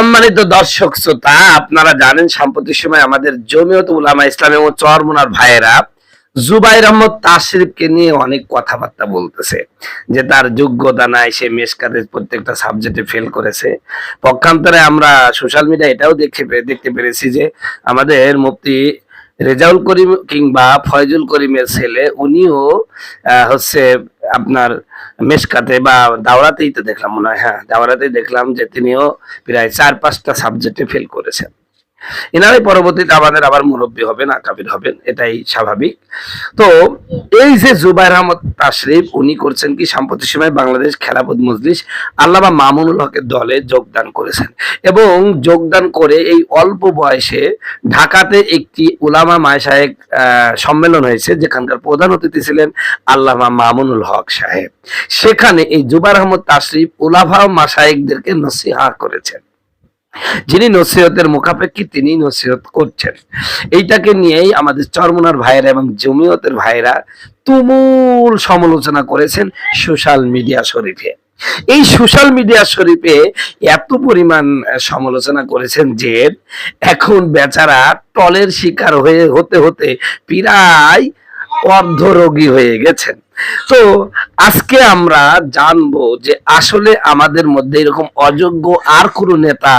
সম্মানিত দর্শক শ্রোতা, আপনারা জানেন সাম্প্রতিক সময় আমাদের জমিয়ত উলামা ইসলাম এবং চরমোনার ভাইয়েরা জুবাইর আহমদ তাশরিফকে নিয়ে অনেক কথাবার্তা বলতেছে যে তার যোগ্যতা নাই, সে মেশকাতের প্রত্যেকটা সাবজেক্টে ফেল করেছে। পক্ষান্তরে আমরা সোশ্যাল মিডিয়া এটাও দেখতে পেরেছি যে আমাদের মুফতি রেজাউল করিম কিংবা ফয়জুল করিমের ছেলে উনিও হচ্ছে আপনার মেশকাতে বা দাওরাতেই তো দেখলাম, মনে হয় হ্যাঁ দাওরাতেই দেখলাম যে তিনিও প্রায় 4-5টা সাবজেক্টে ফেল করেছেন। এনারাই পরবর্তীতে আমাদের আবার মুরব্বী হবেন, আকাবির হবেন, এটাই স্বাভাবিক। তো এই যে জুবাইর আহমদ তাশরিফ, উনি করছেন কি সাম্প্রতিক সময় বাংলাদেশ খেলাফত মজলিস আল্লামা মামুনুল হকের দলে যোগদান করেছেন এবং যোগদান করে এই অল্প বয়সে ঢাকাতে একটি উলামা মাশায়েখ সম্মেলন হয়েছে, যেখানকার প্রধান অতিথি ছিলেন আল্লামা মামুনুল হক সাহেব। সেখানে এই জুবাইর আহমদ তাশরিফ উলামা মাশায়েখদেরকে নসিহত করেছেন। যিনি নসিহতের মুখাপেক্ষী তিনি নসিহত করছেন। এইটাকে নিয়েই আমাদের চরমোনার ভাইয়েরা এবং জমিয়তের ভাইয়েরা তুমুল সমালোচনা করেছেন সোশ্যাল মিডিয়া শরীফে। এই সোশ্যাল মিডিয়া শরীফে এত পরিমাণ সমালোচনা করেছেন যে এখন বেচারা টলের শিকার হতে হতে প্রায় অর্ধরোগী হয়ে গেছেন। তো আজকে আমরা জানবো যে আসলে আমাদের মধ্যে এরকম অযোগ্য আর কোনো নেতা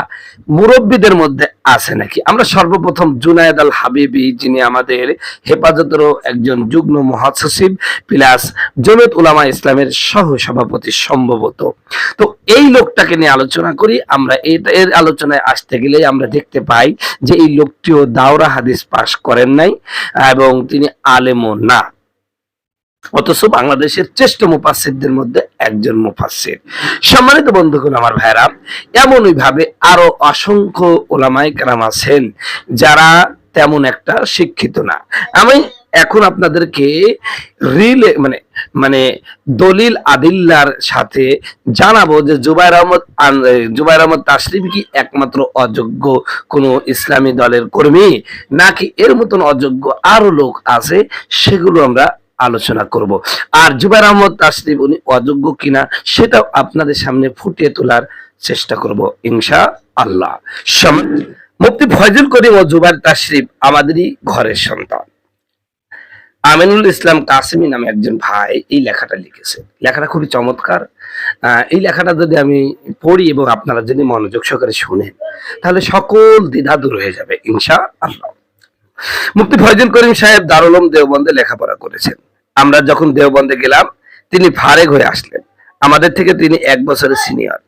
মুরব্বীদের মধ্যে আছে নাকি। আমরা সর্বপ্রথম জুনায়েদ আল হাবিবি, যিনি আমাদের হেফাজতেরও একজন যুগ্ম মহাসচিব প্লাস জমিয়ত উলামা ইসলামের সহ সভাপতি সম্ভবত, তো এই লোকটাকে নিয়ে আলোচনা করি আমরা। এর আলোচনায় আসতে গেলেই আমরা দেখতে পাই যে এই লোকটিও দাওরা হাদিস পাশ করেন নাই এবং তিনি আলেমও না, অথচ বাংলাদেশের শ্রেষ্ঠ মুফাসসিরদের মধ্যে একজন মুফাসসির। সম্মানিত বন্ধুগণ, আমার ভাইরা, এমনই ভাবে আরো অসংখ্য ওলামায়ে কেরাম আছেন যারা তেমন একটা শিক্ষিত না। আমি এখন আপনাদেরকে মানে দলিল আদিল্লার সাথে জানাবো যে জুবাইর আহমদ তাশরিফ কি একমাত্র অযোগ্য কোন ইসলামী দলের কর্মী, নাকি এর মতন অযোগ্য আরো লোক আছে, সেগুলো আমরা আলোচনা করব। আর জুবাইর আহমদ তাশরিফ উনি অযোগ্য কিনা সেটাও আপনাদের সামনে ফুটিয়ে তোলার চেষ্টা করব ইনশাআল্লাহ। মুফতি ফয়জুল করিম ও জুবাইর তাশরিফ আমাদেরই ঘরের সন্তান। আমিনুল ইসলাম কাসেমি নামে একজন ভাই এই লেখাটা লিখেছে। লেখাটা খুবই চমৎকার। এই লেখাটা যদি আমি পড়ি এবং আপনারা যদি মনোযোগ সহকারে শুনেন, তাহলে সকল দ্বিধা দূর হয়ে যাবে ইনশাআল্লাহ। মুফতি ফয়জুল করিম সাহেব দারুল উলুম দেওবন্দে লেখাপড়া করেছেন। আমরা যখন দেওবন্দে গেলাম তিনি ফারেগ হয়ে আসলেন। আমাদের থেকে তিনি 1 বছরের সিনিয়র।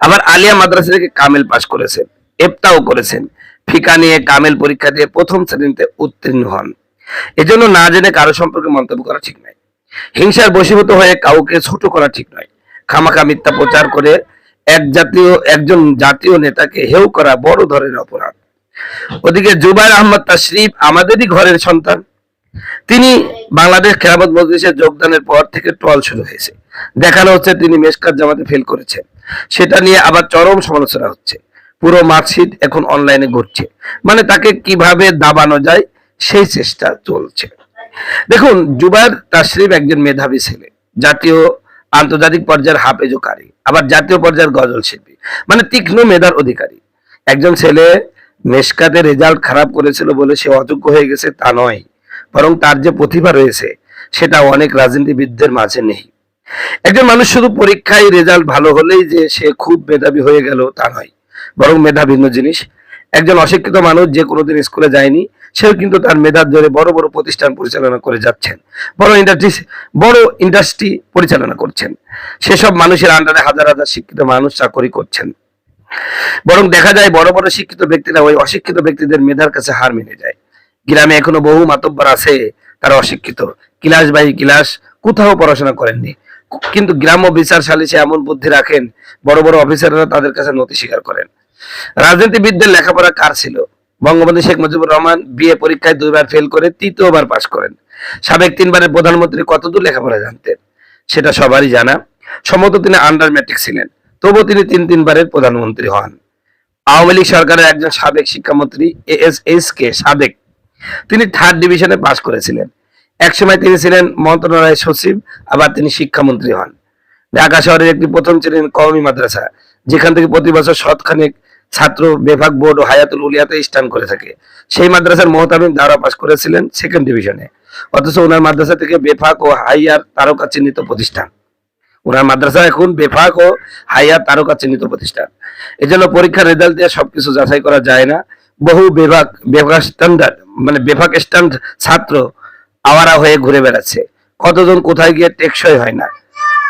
আবার আলিয়া মাদ্রাসা থেকে কামেল পাশ করেছেন, ইফতাও করেছেন। ফিকা নিয়ে কামেল পরীক্ষা দিয়ে প্রথম শ্রেণীতে উত্তীর্ণ হন। এজন্য না জেনে কারো সম্পর্কে মন্তব্য করা ঠিক নয়। হিংসার বশীভূত হয়ে কাউকে ছোট করা ঠিক নয়। খামাখা মিথ্যা প্রচার করে একজন জাতীয় নেতাকে হেয় করা বড় ধরনের অপরাধ। ওদিকে জুবাইর আহমদ তাশরিফ আমাদেরই ঘরের সন্তান। তিনি বাংলাদেশ খেলাফত মজলিসে যোগদানের পর থেকে ট্রল শুরু হয়েছে। দেখানো হচ্ছে তিনি মেশকাত জামাতে ফেল করেছেন, সেটা নিয়ে আবার চরম সমালোচনা হচ্ছে। পুরো মার্কশিট এখন অনলাইনে ঘুরছে, মানে তাকে কিভাবে দাবানো যায় সেই চেষ্টা চলছে। দেখুন, জুবাইর তাশরিফ একজন মেধাবী ছেলে, জাতীয় আন্তর্জাতিক পর্যায়ের হাফেজ ও কারি, আবার জাতীয় পর্যায়ের গজল শিল্পী, মানে তীক্ষ্ণ মেধার অধিকারী। একজন ছেলে মেশকাতে রেজাল্ট খারাপ করেছিল বলে সে অযোগ্য হয়ে গেছে তা নয়, বরং তার যে প্রতিভা রয়েছে সেটা অনেক রাজনীতিবিদদের মাঝে নেই। একজন মানুষ শুধু পরীক্ষায় রেজাল্ট ভালো হলেই যে সে খুব মেধাবী হয়ে গেল তা নয়, বরং মেধা ভিন্ন জিনিস। একজন অশিক্ষিত মানুষ যে কোনোদিন স্কুলে যায়নি, সেও কিন্তু তার মেধার জোরে বড় বড় প্রতিষ্ঠান পরিচালনা করে যাচ্ছেন, বড় ইন্ডাস্ট্রি পরিচালনা করছেন। সেসব মানুষের আন্ডারে হাজার হাজার শিক্ষিত মানুষ চাকরি করছেন। বরং দেখা যায় বড় বড় শিক্ষিত ব্যক্তিরা ওই অশিক্ষিত ব্যক্তিদের মেধার কাছে হার মেনে যায়। গ্রামে এখনো বহু মাতব্বর আছে, তারা অশিক্ষিত, ক্লাস বাই ক্লাস কোথাও পড়াশোনা করেননি, কিন্তু গ্রাম্য বিচার সালিসে এমন বুদ্ধি রাখেন বড় বড় অফিসাররা তাদের কাছে নথি স্বীকার করেন। রাজনীতিবিদদের লেখাপড়া কার ছিল? বঙ্গবন্ধু শেখ মুজিবুর রহমান বিএ পরীক্ষায় 2 বার ফেল করে 3য় বার পাশ করেন। সাবেক 3 বারের প্রধানমন্ত্রী কতদূর লেখাপড়া জানতেন সেটা সবারই জানা। সম্ভবত তিনি আন্ডার ম্যাট্রিক ছিলেন, তবুও তিনি 3 বারের প্রধানমন্ত্রী হন। আওয়ামী লীগ সরকারের একজন সাবেক শিক্ষামন্ত্রী ASSK সাদেক, তিনি 3rd ডিভিশনে পাশ করেছিলেন। একসময় তিনি ছিলেন মন্ত্রণালয়ের সচিব, আবার তিনি শিক্ষামন্ত্রী হন। ঢাকা শহরের একটি প্রথম শ্রেণীর কওমি মাদ্রাসা, যেখান থেকে প্রতি বছর শতখানেক ছাত্র বিভাগ বোর্ড ও হায়াতুল উলিয়াতে স্টান করে থাকে। সেই মাদ্রাসার মোহতামিম দাওরা পাস করেছিলেন 2nd ডিভিশনে, অথচ ওনার মাদ্রাসা থেকে বেফাক ও হাইয়ার তারকা চিহ্নিত প্রতিষ্ঠান। ওনার মাদ্রাসা এখন বেফাক ও হাইয়ার তারকা চিহ্নিত প্রতিষ্ঠান। এজন্য পরীক্ষার রেজাল্ট দিয়ে সবকিছু যাচাই করা যায় না। বহু বেফাক স্ট্যান্ডার্ড বেফাক স্ট্যান্ড ছাত্র আওয়ারা হয়ে ঘুরে বেড়াচ্ছে। কতজন কোথায় গিয়ে টেকসই হয় না।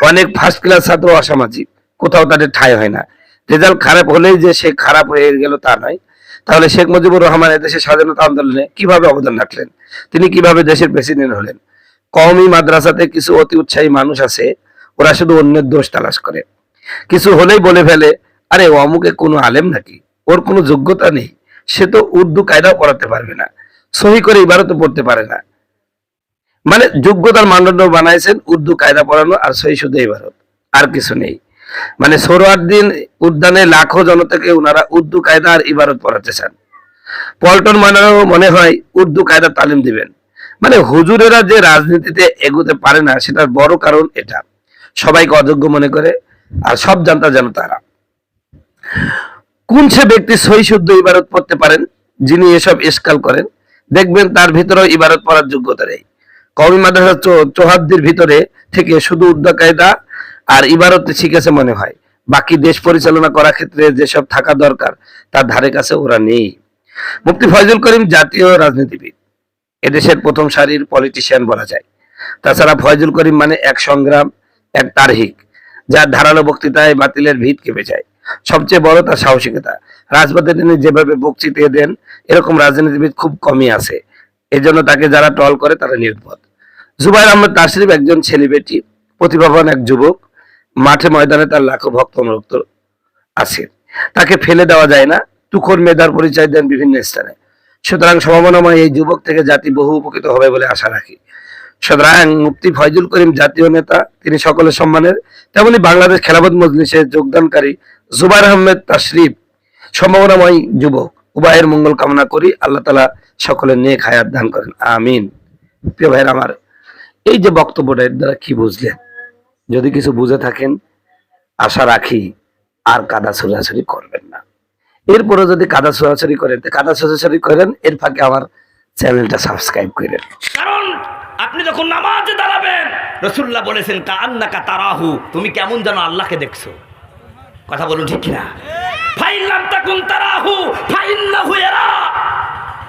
অনেক ফার্স্ট ক্লাস ছাত্র অসামাজিক, কোথাও তাদের ঠাঁই হয় না। রেজাল্ট খারাপ হলেই যে সে খারাপ হয়ে গেল তা নয়। তাহলে শেখ মুজিবুর রহমান দেশের স্বাধীনতা আন্দোলনে কিভাবে অবদান রাখলেন? তিনি কিভাবে দেশের প্রেসিডেন্ট হলেন? কওমি মাদ্রাসাতে কিছু অতি উৎসাহী মানুষ আছে, ওরা শুধু অন্যের দোষ তালাশ করে। কিছু হলেই বলে ফেলে, আরে অমুকে কোনো আলেম নাকি, ওর কোনো যোগ্যতা নেই, সে তো উর্দু কায়দাও পড়াতে পারবে না, সহি করে ইবারতও পড়তে পারে না। মানে যোগ্যতার মানদণ্ড বানাইছেন উর্দু কায়দা পড়ানো আর সহি শুদ্ধ ইবারত, আর কিছু নেই। মানে সোহরাওয়ার্দী উদ্যানে লাখো জনতাকে ওনারা উর্দু কায়দা আর ইবারত পড়াতে চান। পল্টন মনে হয় উর্দু কায়দা তালিম দিবেন। মানে হুজুরেরা যে রাজনীতিতে এগোতে পারে না সেটার বড় কারণ এটা, সবাইকে অযোগ্য মনে করে আর সব জানতা যেন তারা। কোন সে ব্যক্তি সহি শুদ্ধ ইবারত পড়তে পারেন যিনি এসব ইস্কাল করেন? দেখবেন তার ভিতরে ইবারত পড়ার যোগ্যতা নেই। কওমি মাদ্রাসা চৌহাদ্দির ভিতরে থেকে শুধু উর্দু কায়দা আর ইবারত শিখেছে মনে হয়, বাকি দেশ পরিচালনা করার ক্ষেত্রে যেসব থাকা দরকার তার ধারে কাছে ওরা নেই। মুফতি ফয়জুল করিম জাতীয় রাজনীতিবিদ, এদেশের প্রথম সারির পলিটিশিয়ান বলা যায়। তাছাড়া ফয়জুল করিম মানে এক সংগ্রাম, এক তারহিক, যার ধারালো বক্তৃতায় বাতিলের ভিত কেঁপে যায়। সবচেয়ে বড় তার সাহসিকতা। রাজপথে তিনি যেভাবে বক্তৃতা দেন এরকম রাজনীতিবিদ খুব কমই আছে। এজন্য তাকে যারা টল করে তারা নির্বোধ। জুবাইর আহমেদ তাশরিফ একজন ছেলেবেটি, প্রতিভাবান এক যুবক। মাঠে ময়দানে তার লাখো ভক্ত অনুরক্ত আছে, তাকে ফেলে দেওয়া যায় না। তুখর মেধার পরিচয় দেন বিভিন্ন স্থানে। সুতরাং সম্ভাবনাময় এই যুবক থেকে জাতি বহু উপকৃত হবে বলে আশা রাখি। সুতরাং মুফতি ফয়জুল করিম জাতীয় নেতা, তিনি সকলের সম্মানের। তেমনি বাংলাদেশ খেলাফত মজলিসে যোগদানকারী জুবাইর আহমেদ তাশরিফ সম্ভাবনাময় যুবক। উভয়ের মঙ্গল কামনা করি। আল্লাহ তাআলা সকলের নেক হায়াত দান করেন, আমিন। প্রিয় ভাইয়ের আমার, এই যে বক্তব্যটা এর দ্বারা কি বুঝলেন? যদি কিছু বুঝে থাকেন আশা রাখি আর কাদা ছোড়াছড়ি করবেন না। এরপরে যদি কাদা ছোড়াছড়ি করেন কাদা ছোড়াছড়ি করেন, এর ফাঁকে আমার চ্যানেলটা সাবস্ক্রাইব করেন। কারণ আপনি যখন নামাজে দাঁড়াবেন রাসূলুল্লাহ বলেছেন কাআন্নাকা তারাহু, তুমি কেমন যেন আল্লাহকে দেখছো। কথা বলুন ঠিক কিনা? ফাইন লাম তাকুন তারাহু ফাইন্নাহু ইয়ারা।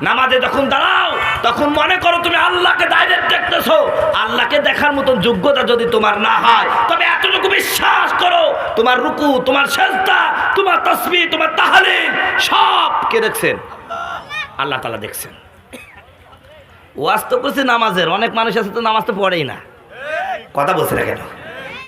নামাজে যখন দাঁড়াও তখন মনে করো তুমি আল্লাহকে ডাইরেক্ট দেখতেছো। আল্লাহকে দেখার মতো যোগ্যতা যদি তোমার না হয়, তবে এতটুকু বিশ্বাস করো তোমার রুকু, তোমার সিজদা, তোমার তাসবিহ, তোমার তাহলিল সব কে দেখছেন? আল্লাহ তাআলা দেখছেন। ওয়াজ তো করছে নামাজের, অনেক মানুষ আছে তো নামাজ তো পড়েই না। কথা বলছে না কেন?